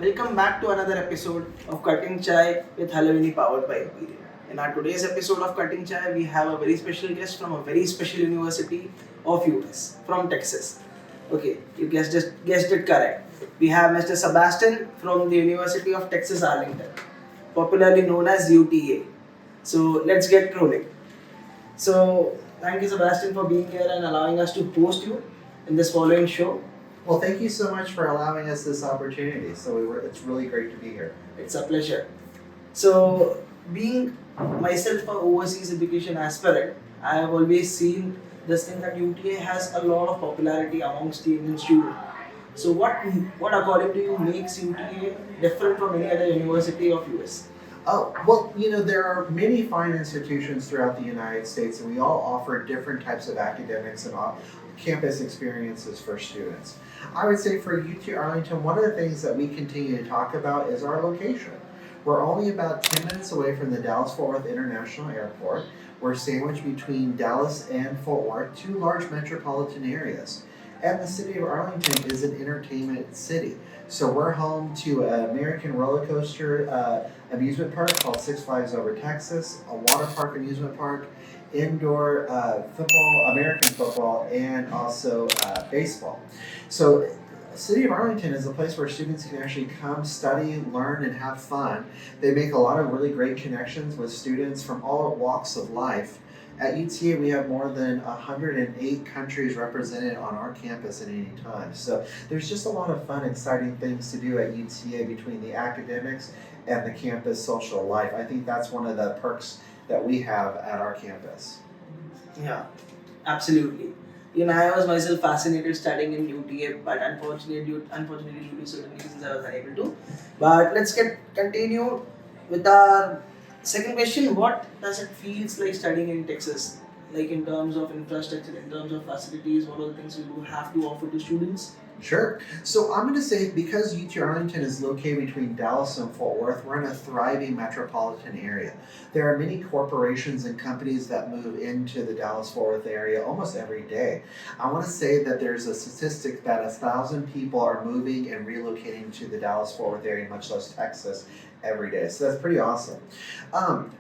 Welcome back to another episode of Cutting Chai with HelloUni powered by Imperial. In our today's episode of Cutting Chai, we have a very special guest from a very special university of US, from Texas. Okay, you guessed it correct. We have Mr. Sebastian from the University of Texas Arlington, popularly known as UTA. So let's get rolling. So thank you, Sebastian, for being here and allowing us to host you in this following show. Well, thank you so much for allowing us this opportunity. It's really great to be here. It's a pleasure. So, being myself a overseas education aspirant, I have always seen this thing that UTA has a lot of popularity amongst the Indian students. So, what according to you makes UTA different from any other university of US? Oh, well, there are many fine institutions throughout the United States, and we all offer different types of academics and campus experiences for students. I would say for UT Arlington, one of the things that we continue to talk about is our location. We're only about 10 minutes away from the Dallas-Fort Worth International Airport. We're sandwiched between Dallas and Fort Worth, two large metropolitan areas. And the city of Arlington is an entertainment city. So we're home to an American roller coaster amusement park called Six Flags Over Texas, a water park amusement park, indoor football, American football, and also baseball. So City of Arlington is a place where students can actually come, study, learn, and have fun. They make a lot of really great connections with students from all walks of life. At UTA, we have more than 108 countries represented on our campus at any time. So there's just a lot of fun, exciting things to do at UTA between the academics and the campus social life. I think that's one of the perks that we have at our campus. Yeah, absolutely. I was myself fascinated studying in UTA, but unfortunately due to certain reasons, I was unable to. But let's continue with our second question. What does it feels like studying in Texas? Like in terms of infrastructure, in terms of facilities, what are the things you do have to offer to students? Sure. So I'm going to say because UT Arlington is located between Dallas and Fort Worth, we're in a thriving metropolitan area. There are many corporations and companies that move into the Dallas-Fort Worth area almost every day. I want to say that there's a statistic that 1,000 people are moving and relocating to the Dallas-Fort Worth area, much less Texas, every day. So that's pretty awesome.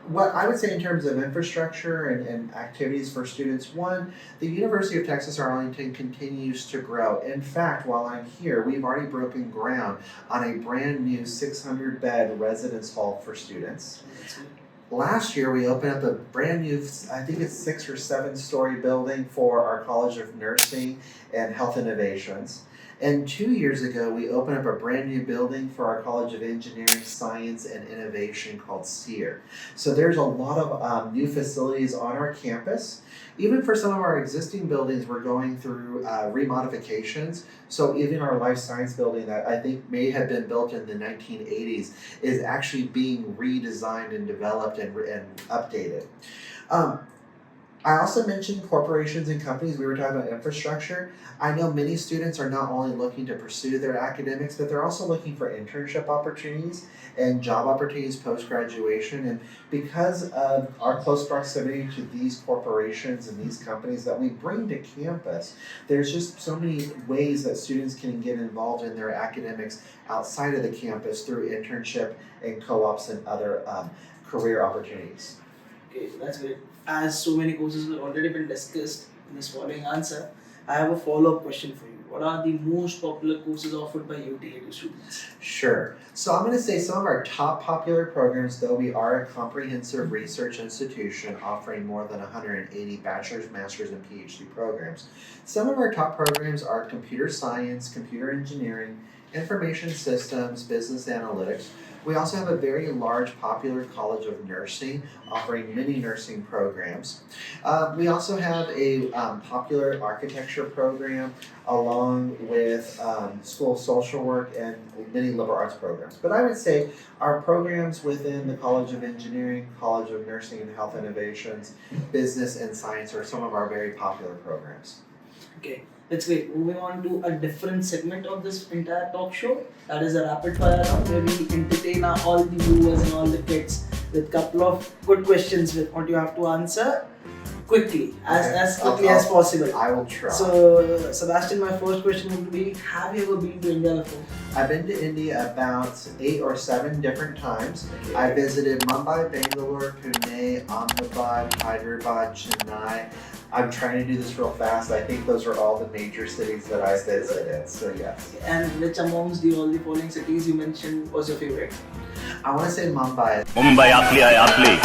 What I would say in terms of infrastructure and activities for students, one, the University of Texas Arlington continues to grow. In fact, while I'm here, we've already broken ground on a brand new 600-bed residence hall for students. Last year, we opened up a brand new, I think it's 6 or 7 story building for our College of Nursing and Health Innovations. And 2 years ago, we opened up a brand new building for our College of Engineering, Science, and Innovation called SEER. So there's a lot of new facilities on our campus. Even for some of our existing buildings, we're going through remodifications. So even our life science building that I think may have been built in the 1980s is actually being redesigned and developed and updated. I also mentioned corporations and companies. We were talking about infrastructure. I know many students are not only looking to pursue their academics, but they're also looking for internship opportunities and job opportunities post-graduation. And because of our close proximity to these corporations and these companies that we bring to campus, there's just so many ways that students can get involved in their academics outside of the campus through internship and co-ops and other career opportunities. Okay, that's great. As so many courses have already been discussed in this following answer, I have a follow-up question for you. What are the most popular courses offered by UTA to students? Sure. So I'm going to say some of our top popular programs, though we are a comprehensive research institution offering more than 180 bachelor's, master's, and PhD programs. Some of our top programs are computer science, computer engineering, information systems, business analytics. We also have a very large popular College of Nursing offering many nursing programs. We also have a popular architecture program along with school of social work and many liberal arts programs. But I would say our programs within the College of Engineering, College of Nursing and Health Innovations, Business and Science are some of our very popular programs. Okay, that's great. Moving on to a different segment of this entire talk show, that is a rapid fire round where we entertain all the viewers and all the kids with a couple of good questions with what you have to answer quickly, as I'll- quickly as possible. I will try. So, Sebastian, my first question would be: have you ever been to India before? I've been to India about 8 or 7 different times. I visited Mumbai, Bangalore, Pune, Ahmedabad, Hyderabad, Chennai. I'm trying to do this real fast. I think those are all the major cities that I visited. So yes. And which amongst all the following cities you mentioned was your favorite? I want to say Mumbai. Mumbai आपली आहे आपली.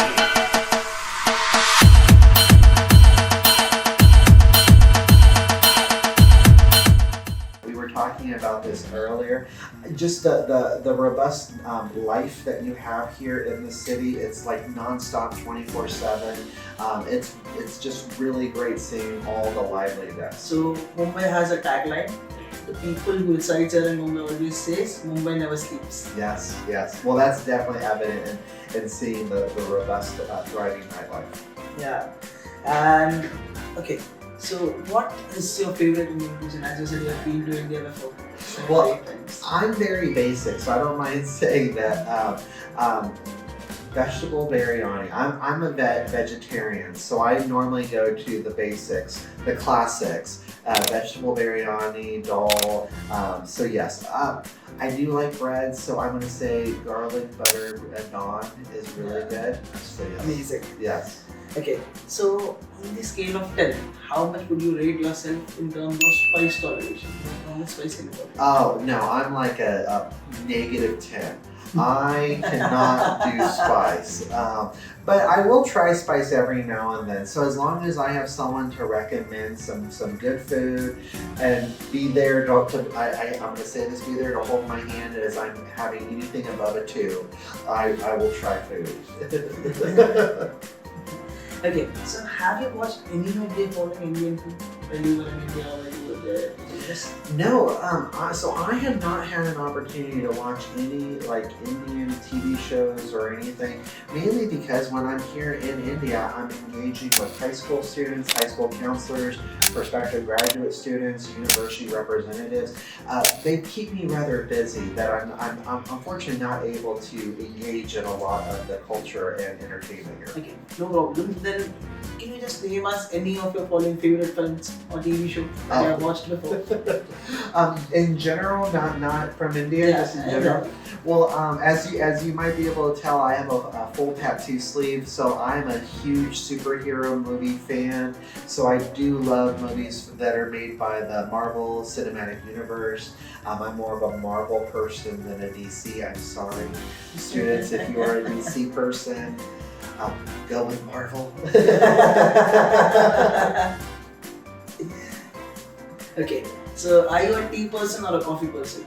We were talking about this earlier. Just the robust life that you have here in the city. It's like nonstop, 24/7. It's just really great seeing all the liveliness. So Mumbai has a tagline. The people who reside here in Mumbai always says Mumbai never sleeps. Yes, yes. Well, that's definitely evident in seeing the robust, thriving nightlife. Yeah. And okay. So what is your favorite Indian cuisine? As you said, you have been to India before. Well, 8 times. I'm very basic, so I don't mind saying that. Vegetable biryani. I'm a vegetarian, so I normally go to the basics, the classics. Vegetable biryani, dal. So yes, I do like bread, so I'm gonna say garlic butter naan is really good. So yes. Amazing. Yes. Okay, so on the scale of 10, how much would you rate yourself in terms of spice toleration? How much spice can you tolerate? Oh no, I'm like a -10. I cannot do spice, but I will try spice every now and then. So as long as I have someone to recommend some good food and be there I'm going to say this, be there to hold my hand as I'm having anything above a 2, I will try food. Okay, so have you watched any of the following Indian food when you were in India or when you were there? Yes. No, so I have not had an opportunity to watch any like Indian TV shows or anything, mainly because when I'm here in India, I'm engaging with high school students, high school counselors, prospective graduate students, university representatives. They keep me rather busy that I'm unfortunately not able to engage in a lot of the culture and entertainment here. Okay, no problem. Then can you just name us any of your following favorite films or TV show that you have watched before? In general, not from India, Yeah, just in general. Well, as you might be able to tell, I have a full tattoo sleeve, so I'm a huge superhero movie fan. So I do love movies that are made by the Marvel Cinematic Universe. I'm more of a Marvel person than a DC. I'm sorry, students, if you are a DC person, go with Marvel. Okay, so are you a tea person or a coffee person?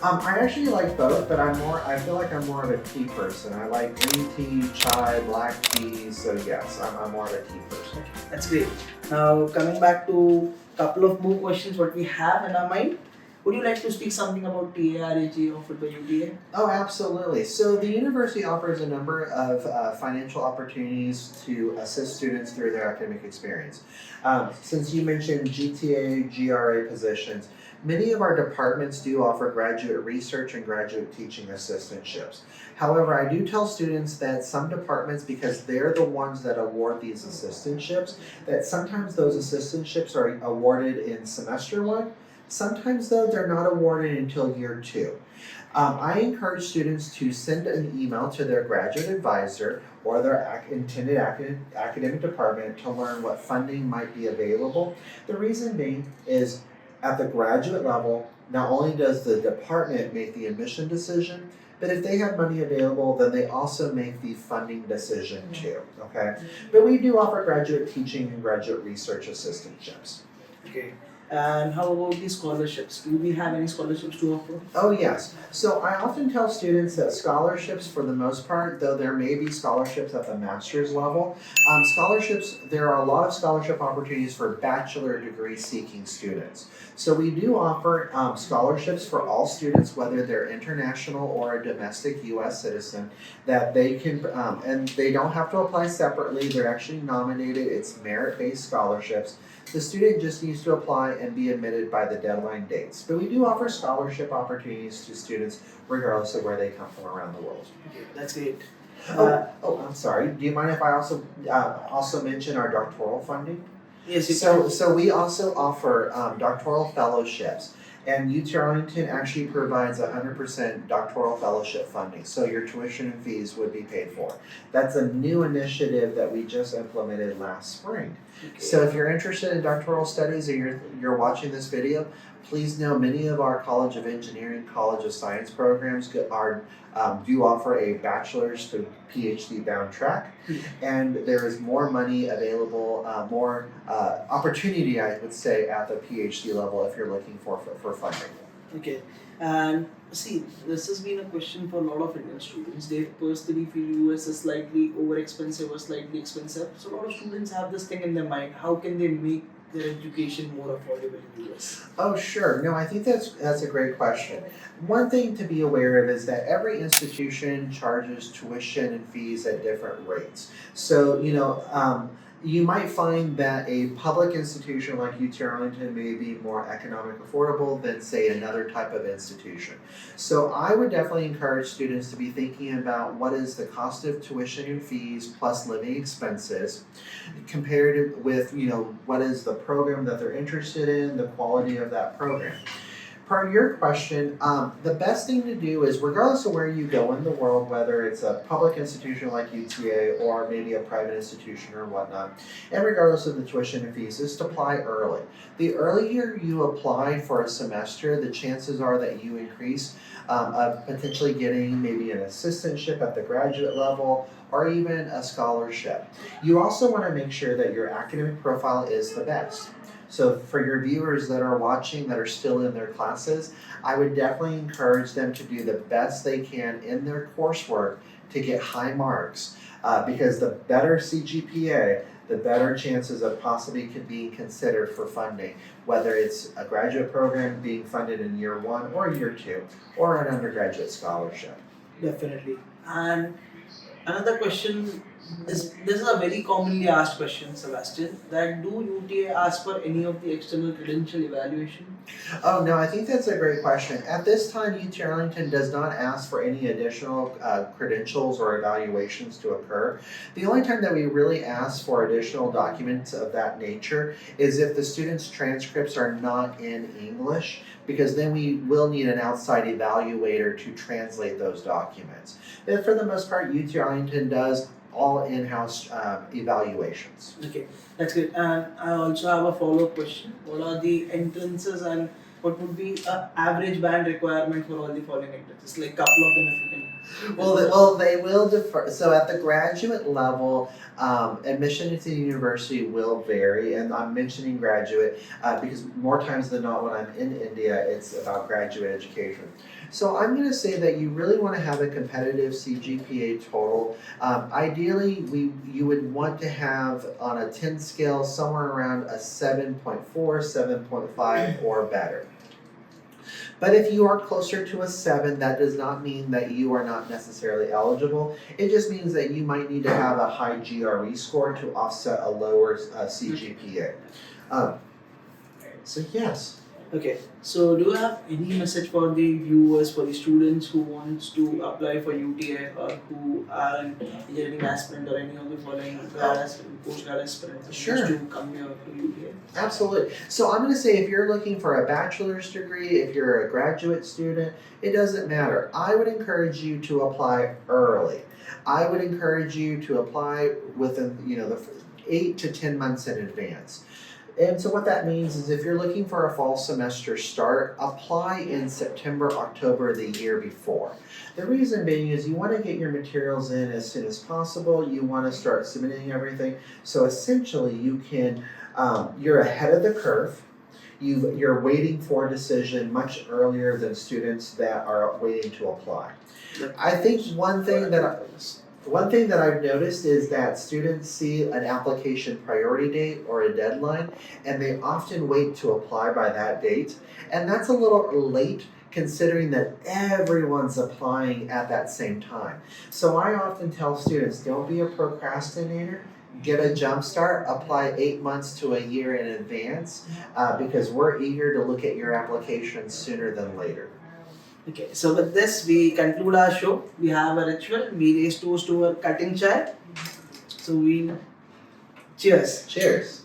I actually like both, but I feel like I'm more of a tea person. I like green tea, chai, black tea, so yes, I'm more of a tea person. That's great. Now coming back to a couple of more questions what we have in our mind. Would you like to speak something about TARAG offered by UTA? Oh, absolutely. So the university offers a number of financial opportunities to assist students through their academic experience. Since you mentioned GTA, GRA positions, many of our departments do offer graduate research and graduate teaching assistantships. However, I do tell students that some departments, because they're the ones that award these assistantships, that sometimes those assistantships are awarded in semester 1. Sometimes, though, they're not awarded until year 2. I encourage students to send an email to their graduate advisor or their intended academic department to learn what funding might be available. The reason being is at the graduate level, not only does the department make the admission decision, but if they have money available, then they also make the funding decision too, okay? But we do offer graduate teaching and graduate research assistantships. Okay. And how about the scholarships? Do we have any scholarships to offer? Oh yes. So I often tell students that scholarships, for the most part, though there may be scholarships at the master's level, there are a lot of scholarship opportunities for bachelor degree seeking students. So we do offer scholarships for all students, whether they're international or a domestic U.S. citizen, that they can, and they don't have to apply separately. They're actually nominated. It's merit-based scholarships. The student just needs to apply and be admitted by the deadline dates. But we do offer scholarship opportunities to students regardless of where they come from around the world. Okay, that's great. I'm sorry. Do you mind if I also mention our doctoral funding? Yes, you So we also offer doctoral fellowships, and UT Arlington actually provides 100% doctoral fellowship funding. So your tuition and fees would be paid for. That's a new initiative that we just implemented last spring. can. So if you're interested in doctoral studies and you're watching this video, please know many of our College of Engineering, College of Science programs do offer a bachelor's to PhD bound track, and there is more money available, more opportunity, I would say, at the PhD level if you're looking for funding. Okay, and see, this has been a question for a lot of Indian students. They personally feel US is slightly over expensive or slightly expensive. So a lot of students have this thing in their mind: how can they make their education more affordable in US? Oh, sure. No, I think that's a great question. One thing to be aware of is that every institution charges tuition and fees at different rates. So, you might find that a public institution like UT Arlington may be more economic affordable than, say, another type of institution. So I would definitely encourage students to be thinking about what is the cost of tuition and fees plus living expenses, compared with, what is the program that they're interested in, the quality of that program. Per your question, the best thing to do is, regardless of where you go in the world, whether it's a public institution like UTA or maybe a private institution or whatnot, and regardless of the tuition and fees, is to apply early. The earlier you apply for a semester, the chances are that you increase of potentially getting maybe an assistantship at the graduate level or even a scholarship. You also want to make sure that your academic profile is the best. So for your viewers that are watching that are still in their classes, I would definitely encourage them to do the best they can in their coursework to get high marks, because the better CGPA, the better chances of possibly being considered for funding, whether it's a graduate program being funded in year 1 or year 2, or an undergraduate scholarship. Definitely. And another question is, this is a very commonly asked question, Sebastian, that do UTA ask for any of the external credential evaluation? Oh, no, I think that's a great question. At this time, UT Arlington does not ask for any additional credentials or evaluations to occur. The only time that we really ask for additional documents of that nature is if the student's transcripts are not in English, because then we will need an outside evaluator to translate those documents. But for the most part, UT Arlington does all in-house evaluations. Okay, that's great. And I also have a follow-up question. What are the entrances and what would be a average band requirement for all the following entrances? Like couple of them if you can. Well, they will differ. So at the graduate level, admission into the university will vary, and I'm mentioning graduate because more times than not when I'm in India, it's about graduate education. So I'm going to say that you really want to have a competitive CGPA total. Ideally, you would want to have on a 10 scale somewhere around a 7.4, 7.5 or better. But if you are closer to a 7, that does not mean that you are not necessarily eligible. It just means that you might need to have a high GRE score to offset a lower CGPA. So yes. Okay, so do you have any message for the viewers, for the students who wants to apply for UTA or who are an engineering aspirant or any of the following grad aspirant, post-grad aspirant who Sure. wants to come here to UTA? Absolutely. So I'm going to say if you're looking for a bachelor's degree, if you're a graduate student, it doesn't matter. I would encourage you to apply early. I would encourage you to apply within, the 8 to 10 months in advance. And so what that means is if you're looking for a fall semester start, apply in September, October the year before. The reason being is you want to get your materials in as soon as possible. You want to start submitting everything. So essentially you can, you're ahead of the curve. You're waiting for a decision much earlier than students that are waiting to apply. I think one thing that I've noticed is that students see an application priority date or a deadline, and they often wait to apply by that date. And that's a little late considering that everyone's applying at that same time. So I often tell students, don't be a procrastinator. Get a jump start, apply 8 months to a year in advance, because we're eager to look at your application sooner than later. Okay, so with this we conclude our show. We have a ritual. We raise toast to our cutting chai. So we cheers. Cheers.